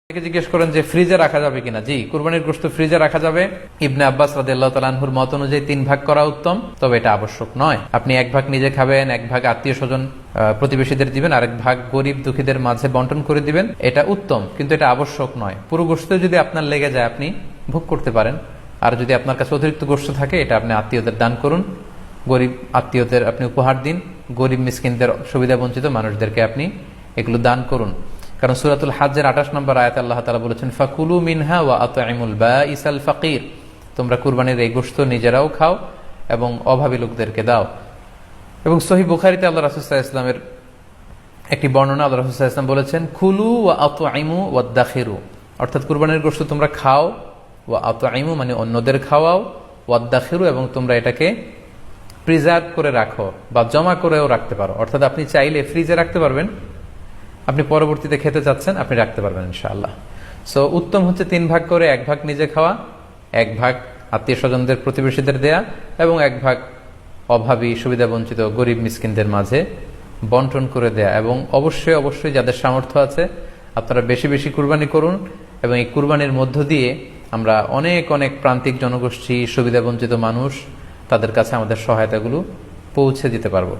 জিজ্ঞেস করেন যে ফ্রিজে রাখা যাবে কিনা। জি, কুরবানির গোশত ফ্রিজে রাখা যাবে। ইবনে আব্বাস রাদিয়াল্লাহু তাআলা আনহুর মত অনুযায়ী 3 ভাগ করা উত্তম, তবে এটা আবশ্যক নয়। আপনি 1 ভাগ নিজে খাবেন, 1 ভাগ আত্মীয় স্বজন প্রতিবেশীদের দিবেন, আরেক ভাগ গরিব দুঃখীদের মাঝে বন্টন করে দিবেন, এটা উত্তম, কিন্তু এটা আবশ্যক নয়। পুরো গোশত যদি আপনার লেগে যায় আপনি ভোগ করতে পারেন, আর যদি আপনার কাছে অতিরিক্ত গোশত থাকে এটা আপনি আত্মীয়দের দান করুন, গরিব আত্মীয়দের আপনি উপহার দিন, গরিব মিসকিনদের সুবিধা বঞ্চিত মানুষদেরকে আপনি এগুলো দান করুন। কারণ সূরাতুল হজ্জের 28 নম্বর আয়াতে আল্লাহ তাআলা বলেছেন ফাকুলু মিনহা ওয়া আত'ইমুল বাঈসাল ফাকির, তোমরা কুরবানির এই গোশত নিজেরাও খাও এবং অভাবী লোকদেরকে দাও। এবং সহিহ বুখারীতে আল্লাহ রাসূল সাল্লাল্লাহু আলাইহি ওয়াসাল্লামের একটি বর্ণনা, আল্লাহ রাসূল সাল্লাল্লাহু আলাইহি ওয়াসাল্লাম বলেছেন কুলু ওয়া আত'ইমু ওয়াদাখিরু, অর্থাৎ কুরবানির গোশত তোমরা খাও, ওয়া আত'ইমু মানে অন্যদের খাওয়াও, ওয়াদাখিরু এবং তোমরা এটাকে প্রিজার্ভ করে রাখো বা জমা করেও রাখতে পারো। অর্থাৎ আপনি চাইলে ফ্রিজে রাখতে পারবেন, আপনি পরবর্তীতে খেতে চাচ্ছেন আপনি রাখতে পারবেন ইনশাআল্লাহ। সো উত্তম হচ্ছে 3 ভাগ করে 1 ভাগ নিজে খাওয়া, 1 ভাগ আত্মীয় স্বজনদের প্রতিবেশীদের দেয়া এবং 1 ভাগ অভাবী সুবিধা বঞ্চিত গরিব মিসকিনদের মাঝে বন্টন করে দেয়া। এবং অবশ্যই অবশ্যই যাদের সামর্থ্য আছে আপনারা বেশি বেশি কুরবানি করুন, এবং এই কুরবানির মধ্য দিয়ে আমরা অনেক অনেক প্রান্তিক জনগোষ্ঠী, সুবিধা বঞ্চিত মানুষ, তাদের কাছে আমাদের সহায়তাগুলো পৌঁছে দিতে পারবো।